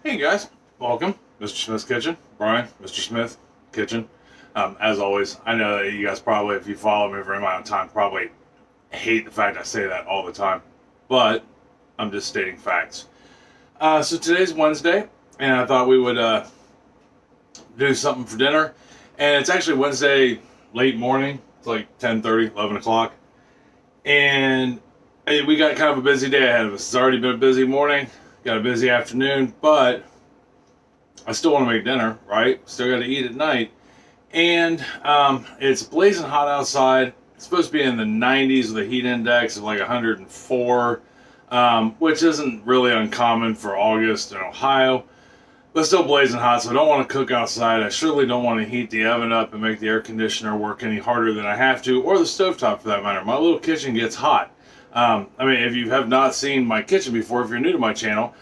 Hey guys, welcome, Mr. Smith's Kitchen. Brian, Mr. Smith Kitchen. As always, I know that you guys probably, if you follow me for any amount of time, probably hate the fact I say that all the time, but I'm just stating facts. So today's Wednesday, and I thought we would do something for dinner, and it's actually Wednesday late morning. It's like 10:30, 11 o'clock, and we got kind of a busy day ahead of us. It's already been a busy morning. Got a busy afternoon, but I still want to make dinner, right? Still got to eat at night. And it's blazing hot outside. It's supposed to be in the 90s with a heat index of like 104, which isn't really uncommon for August in Ohio, but still blazing hot, so I don't want to cook outside. I surely don't want to heat the oven up and make the air conditioner work any harder than I have to, or the stovetop for that matter. My little kitchen gets hot. I mean, if you have not seen my kitchen before, if you're new to my channel,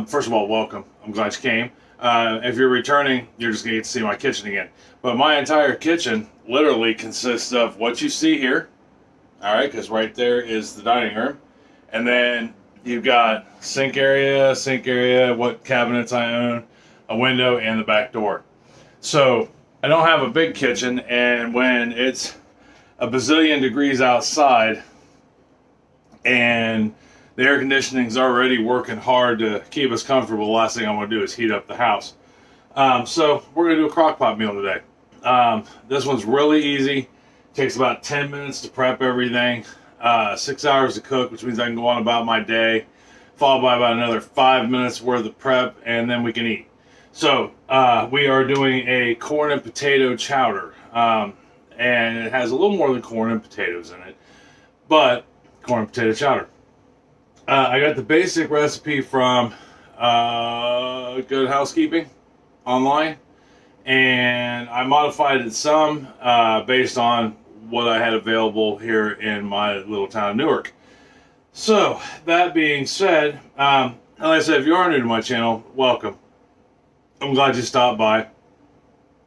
first of all, welcome. I'm glad you came. If you're returning, you're just going to get to see my kitchen again. But my entire kitchen literally consists of what you see here, all right, because right there is the dining room. And then you've got sink area, what cabinets I own, a window, and the back door. So I don't have a big kitchen, and when it's a bazillion degrees outside, and the air conditioning's already working hard to keep us comfortable, the last thing I want to do is heat up the house. So we're going to do a crock pot meal today. This one's really easy. Takes about 10 minutes to prep everything. 6 hours to cook, which means I can go on about my day, followed by about another 5 minutes worth of prep, and then we can eat. So we are doing a corn and potato chowder. And it has a little more than corn and potatoes in it, but corn and potato chowder. I got the basic recipe from Good Housekeeping online, and I modified it some based on what I had available here in my little town of Newark. So that being said, like I said, if you are new to my channel, welcome. I'm glad you stopped by.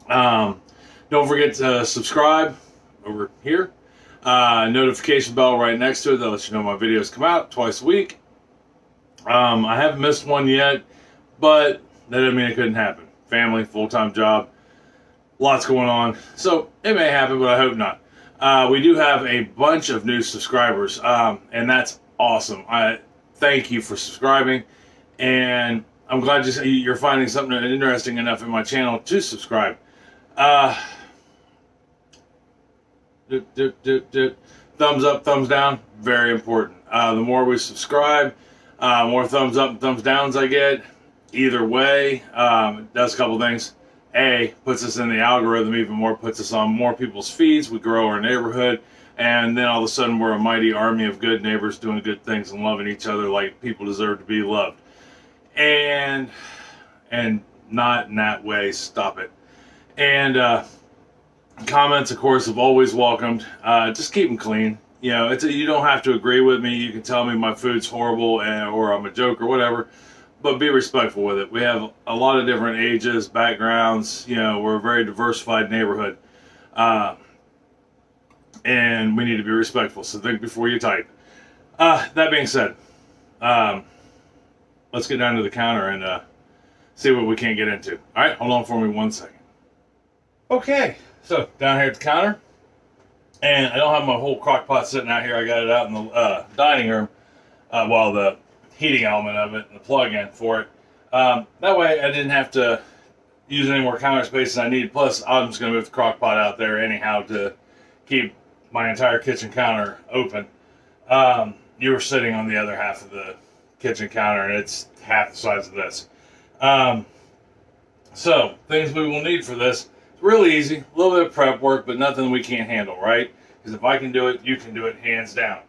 Don't forget to subscribe over here. Notification bell right next to it that lets you know my videos come out twice a week. I haven't missed one yet, but that doesn't mean it couldn't happen. Family, full-time job, lots going on. So it may happen, but I hope not. We do have a bunch of new subscribers, and that's awesome. I thank you for subscribing, and I'm glad you're finding something interesting enough in my channel to subscribe. Thumbs up, thumbs down, very important. The more we subscribe, more thumbs up and thumbs downs I get. Either way, it does a couple things. A, puts us in the algorithm even more, puts us on more people's feeds. We grow our neighborhood, and then all of a sudden we're a mighty army of good neighbors doing good things and loving each other like people deserve to be loved. And not in that way, stop it. And comments, of course, have always welcomed. Just keep them clean. You know, you don't have to agree with me. You can tell me my food's horrible or I'm a joke or whatever, but be respectful with it. We have a lot of different ages, backgrounds. You know, we're a very diversified neighborhood, and we need to be respectful. So think before you type. That being said, let's get down to the counter and see what we can get into. All right, hold on for me 1 second. Okay. So, down here at the counter, and I don't have my whole crock pot sitting out here. I got it out in the dining room, while the heating element of it and the plug-in for it. That way I didn't have to use any more counter space than I need. Plus, I'm just going to move the crock pot out there anyhow to keep my entire kitchen counter open. You were sitting on the other half of the kitchen counter, and it's half the size of this. So, things we will need for this. Really easy, a little bit of prep work, but nothing we can't handle, right? Because if I can do it, you can do it, hands down.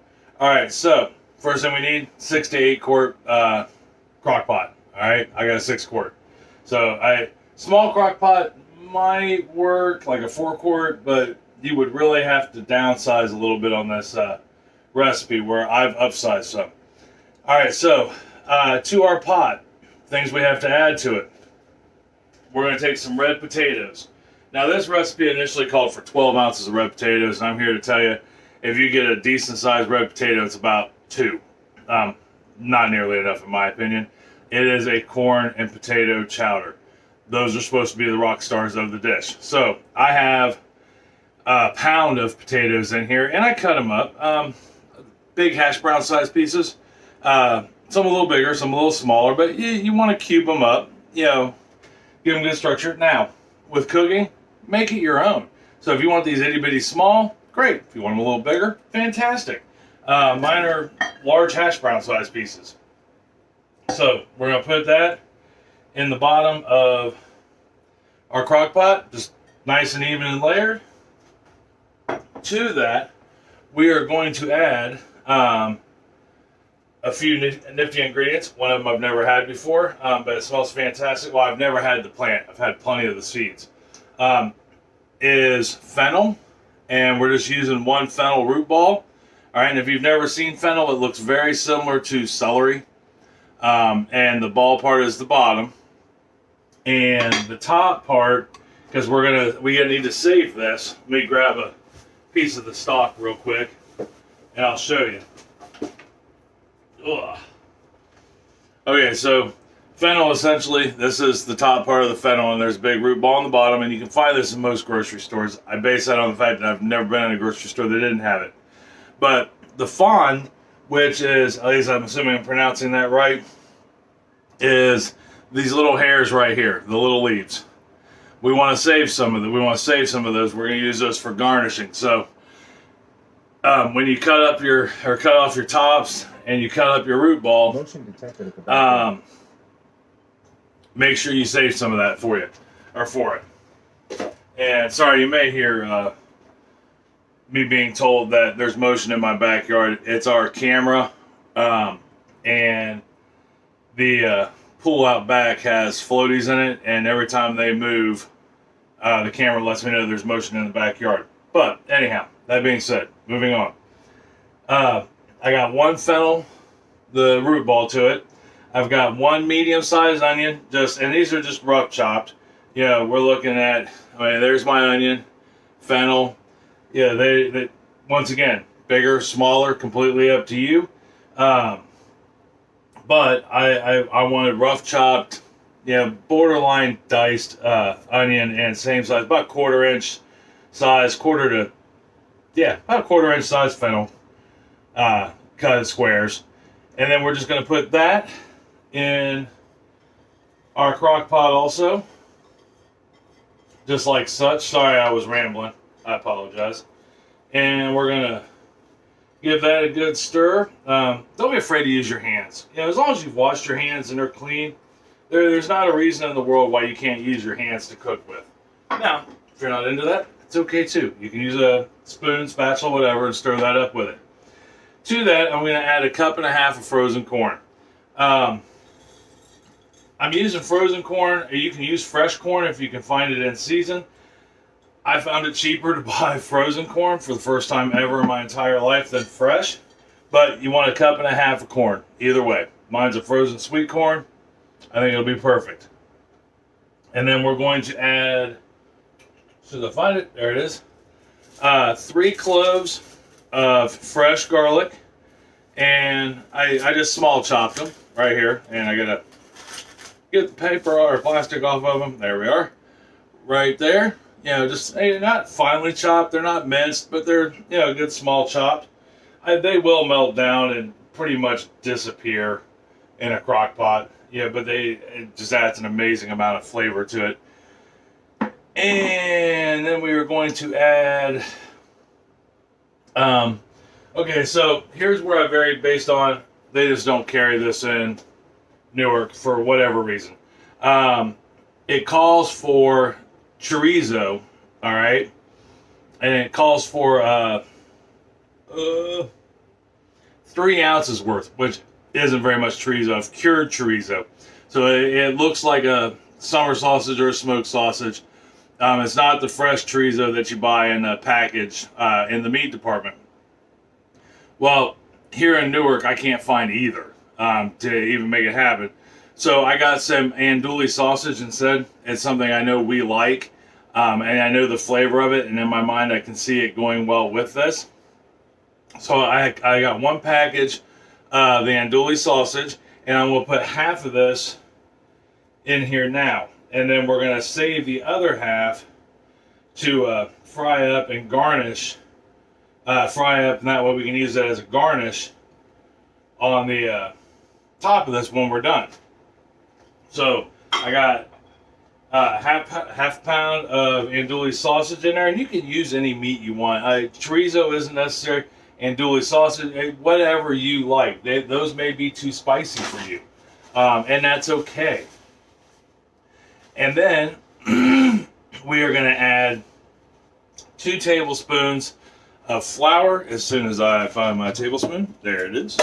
All right, so first thing we need, 6 to 8 quart crock pot. All right, I got a 6 quart. So small crock pot might work, like a 4 quart, but you would really have to downsize a little bit on this recipe where I've upsized some. All right, so to our pot, things we have to add to it. We're going to take some red potatoes. Now, this recipe initially called for 12 ounces of red potatoes, and I'm here to tell you, if you get a decent-sized red potato, it's about 2. Not nearly enough, in my opinion. it is a corn and potato chowder. Those are supposed to be the rock stars of the dish. So I have a pound of potatoes in here, and I cut them up. Big hash brown size pieces. Some a little bigger, some a little smaller, but you want to cube them up, give them good structure. Now, with cooking, make it your own. So if you want these itty bitty small, great. If you want them a little bigger, fantastic. Mine are large hash brown size pieces. So we're going to put that in the bottom of our crock pot, just nice and even and layered. To that, we are going to add a few nifty ingredients. One of them I've never had before, but it smells fantastic. Well, I've never had the plant. I've had plenty of the seeds. Is fennel, and we're just using one fennel root ball. All right, and if you've never seen fennel, it looks very similar to celery. And the ball part is the bottom. And the top part, because we're gonna need to save this. Let me grab a piece of the stock real quick, and I'll show you. Ugh. Okay, so fennel, essentially, this is the top part of the fennel, and there's a big root ball on the bottom, and you can find this in most grocery stores. I base that on the fact that I've never been in a grocery store that didn't have it. But the fond, which is, at least I'm assuming I'm pronouncing that right, is these little hairs right here, the little leaves. We want to save some of them. We want to save some of those. We're going to use those for garnishing. So when you cut off your tops and you cut up your root ball, make sure you save some of that for it. And sorry, you may hear me being told that there's motion in my backyard. It's our camera, and the pool out back has floaties in it, and every time they move, the camera lets me know there's motion in the backyard. But anyhow, that being said, moving on. I got one fennel, the root ball to it. I've got one medium-sized onion, and these are just rough chopped. We're looking at, there's my onion, fennel. They once again, bigger, smaller, completely up to you. But I wanted rough chopped, borderline diced onion, and same size, about quarter-inch size, about a quarter-inch size fennel, cut in squares. And then we're just going to put that in our crock pot also, just like such. Sorry, I was rambling. I apologize. And we're going to give that a good stir. Don't be afraid to use your hands. As long as you've washed your hands and they're clean, there's not a reason in the world why you can't use your hands to cook with. Now, if you're not into that, it's okay too. You can use a spoon, spatula, whatever, and stir that up with it. To that, I'm going to add 1.5 cups of frozen corn. I'm using frozen corn. You can use fresh corn if you can find it in season. I found it cheaper to buy frozen corn for the first time ever in my entire life than fresh. But you want 1.5 cups of corn, either way. Mine's a frozen sweet corn. I think it'll be perfect. And then we're going to add, should I find it? There it is. 3 cloves of fresh garlic. And I just small chopped them right here. And I gotta get the paper or plastic off of them. There we are. Right there. Just not finely chopped. They're not minced, but they're good small chopped. They will melt down and pretty much disappear in a crock pot. But it just adds an amazing amount of flavor to it. And then we are going to add. Okay, so here's where I varied based on they just don't carry this in Newark for whatever reason. It calls for chorizo, all right, and it calls for 3 ounces worth, which isn't very much chorizo, of cured chorizo. So it looks like a summer sausage or a smoked sausage. It's not the fresh chorizo that you buy in a package in the meat department. Well, here in Newark, I can't find either to even make it happen. So I got some andouille sausage instead. It's something I know we like, and I know the flavor of it, and in my mind I can see it going well with this. So I got 1 package of the andouille sausage, And I'm going to put half of this in here now. And then we're going to save the other half to fry up and garnish. Fry up, and that way we can use that as a garnish on the top of this when we're done. So I got half pound of andouille sausage in there, and you can use any meat you want. Chorizo isn't necessary. Andouille sausage, whatever you like. Those may be too spicy for you, and that's okay. And then we are going to add 2 tablespoons of flour as soon as I find my tablespoon. There it is.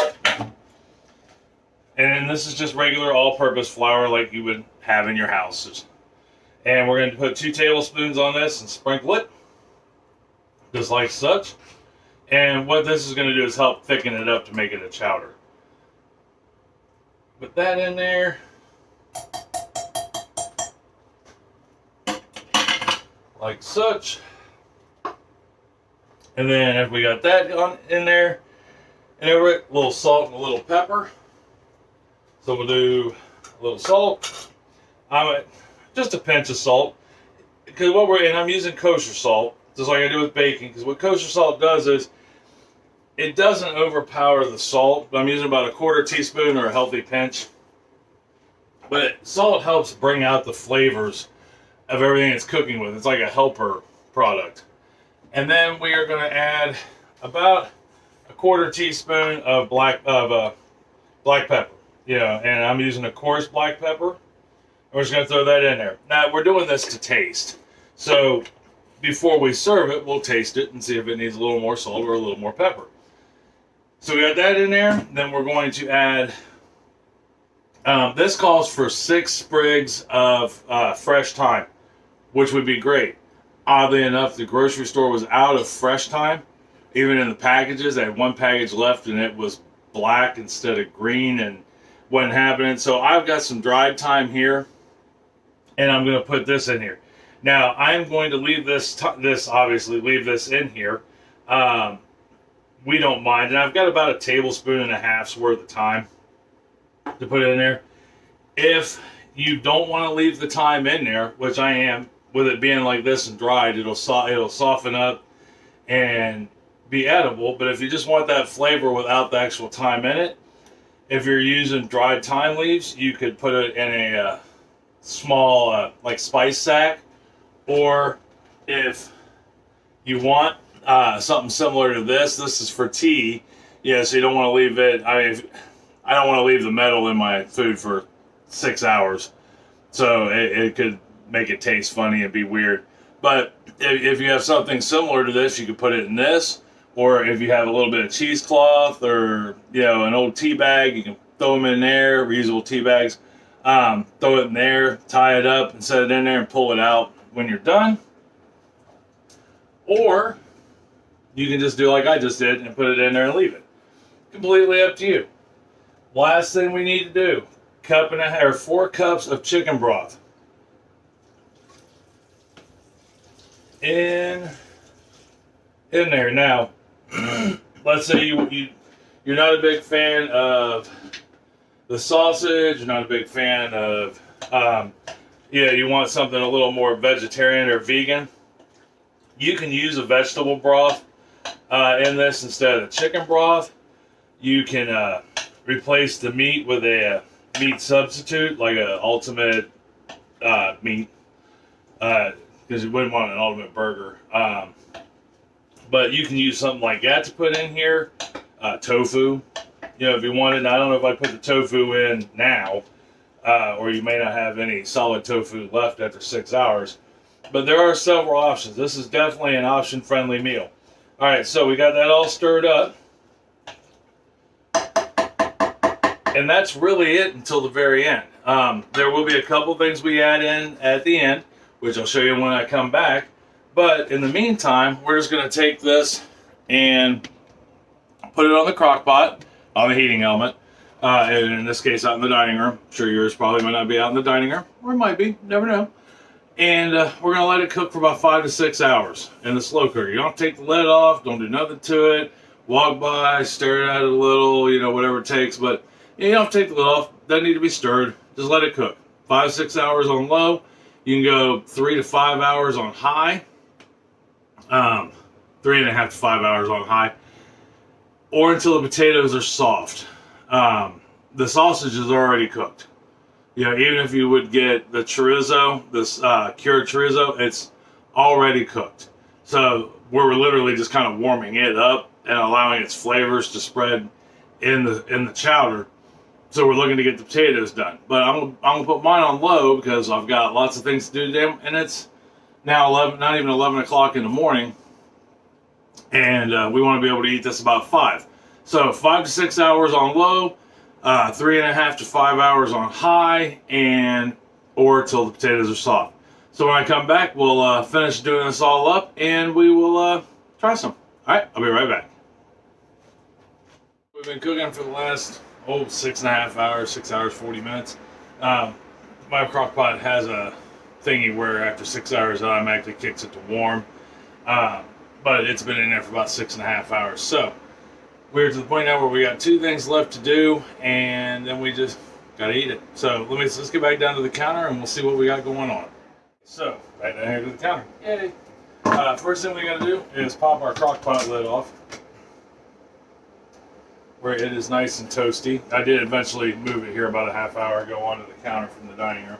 And this is just regular all-purpose flour like you would have in your houses. And we're going to put 2 tablespoons on this and sprinkle it, just like such. And what this is going to do is help thicken it up to make it a chowder. Put that in there. Like such. And then if we got that in there, and over it, a little salt and a little pepper. So we'll do a little salt. Just a pinch of salt. Because I'm using kosher salt, just like I do with baking. Because what kosher salt does is, it doesn't overpower the salt. I'm using about a 1/4 teaspoon or a healthy pinch. But salt helps bring out the flavors of everything it's cooking with. It's like a helper product. And then we are going to add about a 1/4 teaspoon of black pepper. And I'm using a coarse black pepper. We're just going to throw that in there. Now, we're doing this to taste. So, before we serve it, we'll taste it and see if it needs a little more salt or a little more pepper. So, we got that in there. Then we're going to add, this calls for 6 sprigs of fresh thyme, which would be great. Oddly enough, the grocery store was out of fresh thyme. Even in the packages, they had 1 package left and it was black instead of green and wasn't happening. So I've got some dried thyme here, and I'm going to put this in here. Now I'm going to leave this in here. We don't mind, and I've got about 1.5 tablespoons worth of thyme to put in there. If you don't want to leave the thyme in there, which I am, with it being like this and dried, it'll soften up and be edible. But if you just want that flavor without the actual thyme in it, if you're using dried thyme leaves, you could put it in a small like spice sack, or if you want something similar to this is for tea. So you don't want to leave it. I don't want to leave the metal in my food for 6 hours, so it could make it taste funny and be weird. But if you have something similar to this, you could put it in this, or if you have a little bit of cheesecloth or an old tea bag, you can throw them in there. Reusable tea bags, throw it in there, tie it up, and set it in there, and pull it out when you're done. Or you can just do like I just did and put it in there and leave it. Completely up to you. Last thing we need to do: 4 cups of chicken broth. In there. Now, let's say you're not a big fan of the sausage, you're not a big fan of you want something a little more vegetarian or vegan. You can use a vegetable broth in this instead of chicken broth. You can replace the meat with a meat substitute, like an ultimate meat, because you wouldn't want an ultimate burger. But you can use something like that to put in here. Tofu, if you wanted. I don't know if I put the tofu in now, or you may not have any solid tofu left after 6 hours. But there are several options. This is definitely an option-friendly meal. All right, so we got that all stirred up. And that's really it until the very end. There will be a couple things we add in at the end, which I'll show you when I come back. But in the meantime, we're just going to take this and put it on the crock pot, on the heating element. And in this case, out in the dining room. I'm sure yours probably might not be out in the dining room, or it might be, never know. And we're going to let it cook for about 5 to 6 hours in the slow cooker. You don't take the lid off, don't do nothing to it. Walk by, stir it out a little, whatever it takes. But you don't take the lid off. doesn't need to be stirred. Just let it cook. 5-6 hours on low. You can go 3 to 5 hours on high. 3.5 to 5 hours on high, or until the potatoes are soft. The sausage is already cooked. You know, even if you would get the chorizo, this cured chorizo, it's already cooked. So we're literally just kind of warming it up and allowing its flavors to spread in the chowder. So we're looking to get the potatoes done. But I'm gonna put mine on low because I've got lots of things to do today, and it's now 11, not even 11 o'clock in the morning, and we want to be able to eat this about 5. So 5 to 6 hours on low, 3.5 to 5 hours on high, or till the potatoes are soft. So when I come back, we'll finish doing this all up, and we will try some. All right, I'll be right back. We've been cooking for the last 6.5 hours, 6 hours 40 minutes. My crock pot has a thingy where after 6 hours it automatically kicks it to warm, but it's been in there for about 6.5 hours. So we're to the point now where we got 2 things left to do, and then we just gotta eat it. So let's get back down to the counter and we'll see what we got going on. So back down here to the counter. Yay! First thing we gotta do is pop our crock pot lid off, where it is nice and toasty. I did eventually move it here about a half hour ago onto the counter from the dining room.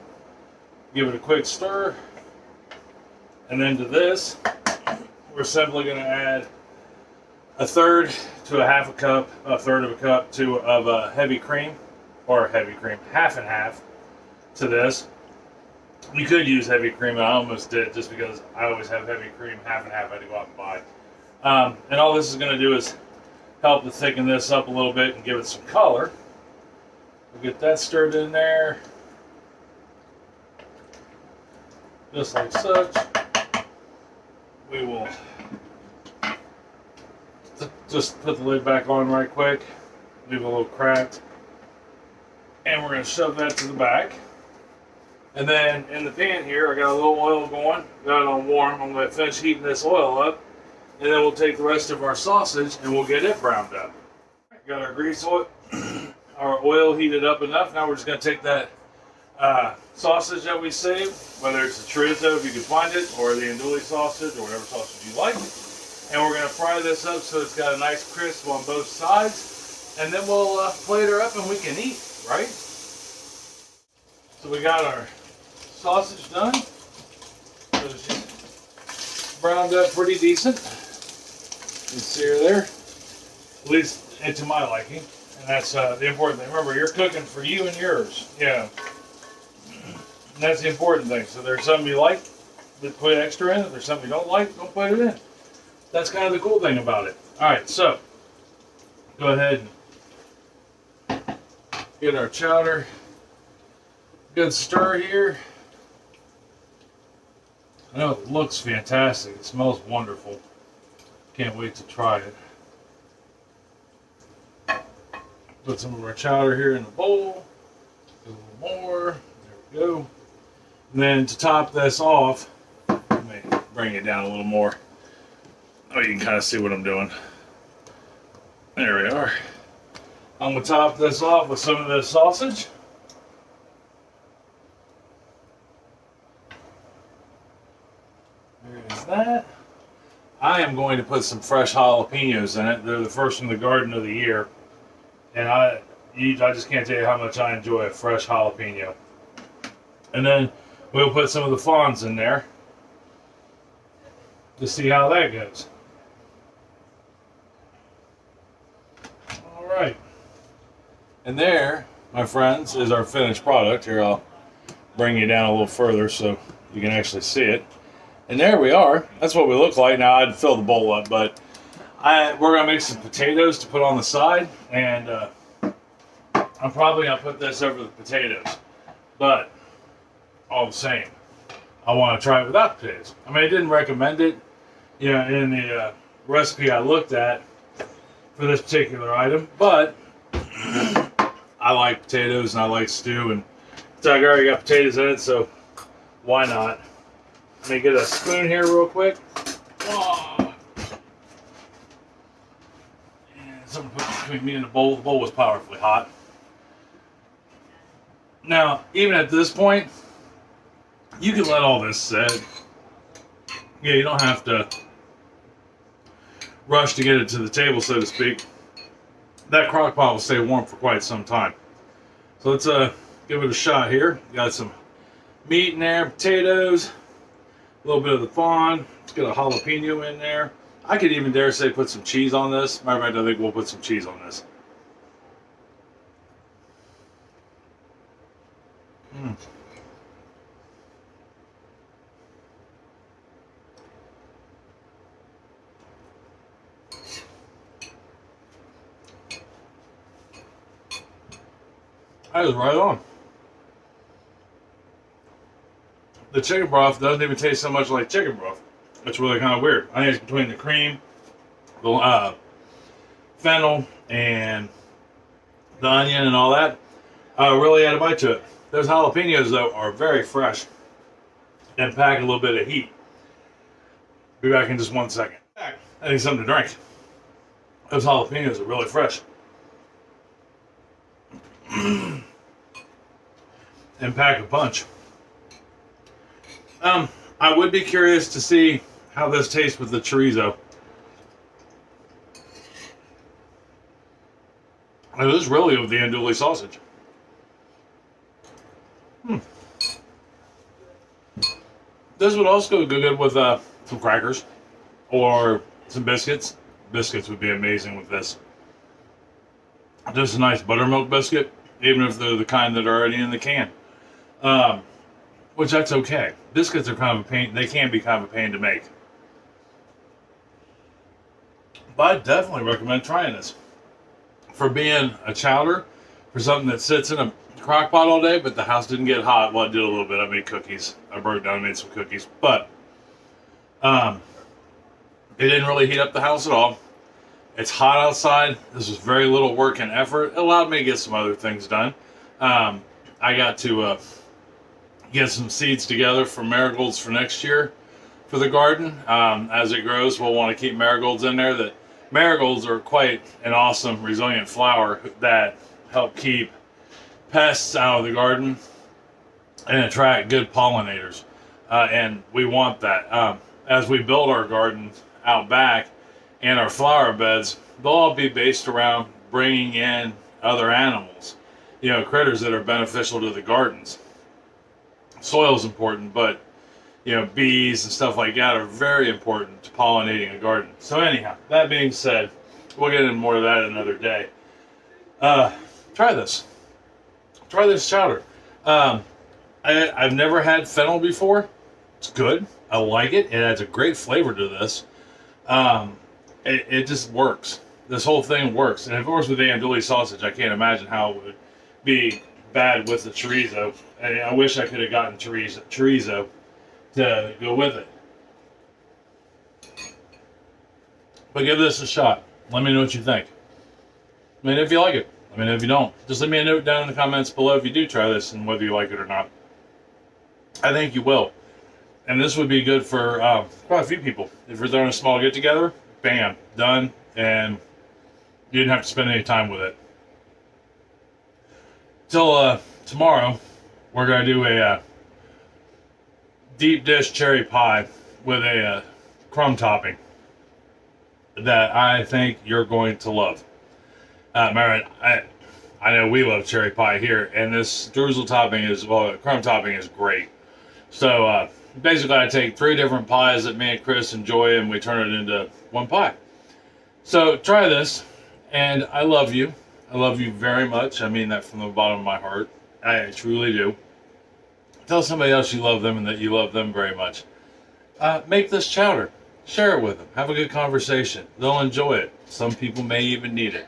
Give it a quick stir, and then to this, we're simply going to add 1/3 to a half a cup, 1/3 of a cup of heavy cream, or heavy cream, half and half to this. You could use heavy cream, and I almost did just because I always have heavy cream, half and half I had to go out and buy. And all this is going to do is help to thicken this up a little bit and give it some color. We'll get that stirred in there, just like such. We will just put the lid back on right quick, leave it a little cracked, and we're going to shove that to the back. And then in the pan here, I got a little oil going, got it on warm. I'm going to finish heating this oil up, and then we'll take the rest of our sausage and we'll get it browned up. Got our grease oil, our oil heated up enough. Now we're just going to take that sausage that we saved, whether it's the chorizo if you can find it, or the andouille sausage, or whatever sausage you like, and we're going to fry this up so it's got a nice crisp on both sides, and then we'll plate her up and we can eat, right? So we got our sausage done. So she's browned up pretty decent. You can see her there, at least to my liking, and that's the important thing. Remember, you're cooking for you and yours. Yeah. And that's the important thing. So there's something you like, put extra in. If there's something you don't like, don't put it in. That's kind of the cool thing about it. Alright, so go ahead and get our chowder. Good stir here. I know it looks fantastic. It smells wonderful. Can't wait to try it. Put some of our chowder here in the bowl. A little more. There we go. And then to top this off, let me bring it down a little more. Oh, you can kind of see what I'm doing. There we are. I'm going to top this off with some of this sausage. There is that. I am going to put some fresh jalapenos in it. They're the first from the garden of the year. And I just can't tell you how much I enjoy a fresh jalapeno. And then we'll put some of the fawns in there to see how that goes. Alright. And there, my friends, is our finished product. Here, I'll bring you down a little further so you can actually see it. And there we are. That's what we look like. Now, I'd fill the bowl up, but we're going to make some potatoes to put on the side. And I'm probably going to put this over the potatoes. But all the same, I want to try it without potatoes. I mean, I didn't recommend it, you know, in the recipe I looked at for this particular item, but I like potatoes and I like stew, and I already got potatoes in it, so why not? Let me get a spoon here real quick. Oh. And something put between me and the bowl. The bowl was powerfully hot. Now, even at this point, you can let all this sit. Yeah, you don't have to rush to get it to the table, so to speak. That crock pot will stay warm for quite some time. So let's give it a shot here. Got some meat in there, potatoes, a little bit of the fawn. Let's get a jalapeno in there. I could even dare say put some cheese on this. Matter of fact, I think we'll put some cheese on this. That is right on. The chicken broth doesn't even taste so much like chicken broth. It's really kind of weird. I think it's between the cream, the fennel, and the onion and all that. Really add a bite to it. Those jalapenos, though, are very fresh and pack a little bit of heat. Be back in just 1 second. I need something to drink. Those jalapenos are really fresh. And pack a punch. I would be curious to see how this tastes with the chorizo. It is really with the andouille sausage. This would also go good with some crackers or some biscuits. Biscuits would be amazing with this. Just a nice buttermilk biscuit, even if they're the kind that are already in the can. Which that's okay. Biscuits are kind of a pain. They can be kind of a pain to make. But I definitely recommend trying this. For being a chowder, for something that sits in a crock pot all day, but the house didn't get hot. Well, it did a little bit. I made cookies. I broke down and made some cookies. But it didn't really heat up the house at all. It's hot outside. This was very little work and effort. It allowed me to get some other things done. I got to get some seeds together for marigolds for next year for the garden. As it grows, we'll want to keep marigolds in there. That marigolds are quite an awesome, resilient flower that help keep pests out of the garden and attract good pollinators. And we want that. As we build our garden out back and our flower beds, they'll all be based around bringing in other animals, you know, critters that are beneficial to the gardens. Soil is important, but you know, bees and stuff like that are very important to pollinating a garden. So anyhow, that being said, we'll get into more of that another day. Try this. Try this chowder. I've never had fennel before. It's good. I like it. It adds a great flavor to this. It just works. This whole thing works. And of course with the andouille sausage, I can't imagine how it would be bad with the chorizo. I wish I could have gotten chorizo to go with it. But give this a shot. Let me know what you think. I mean, if you like it. I mean, if you don't, just leave me a note down in the comments below if you do try this and whether you like it or not. I think you will. And this would be good for quite a few people. If you're throwing a small get-together, bam, done, and you didn't have to spend any time with it. Till tomorrow, we're going to do a deep dish cherry pie with a crumb topping that I think you're going to love. Marin, I know we love cherry pie here, and this drizzle topping is, well, crumb topping is great. So basically I take 3 different pies that me and Chris enjoy and we turn it into one pie. So try this, and I love you. I love you very much. I mean that from the bottom of my heart. I truly do. Tell somebody else you love them and that you love them very much. Make this chowder. Share it with them. Have a good conversation. They'll enjoy it. Some people may even need it.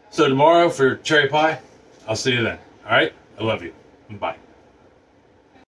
So tomorrow for cherry pie, I'll see you then. All right? I love you. Bye.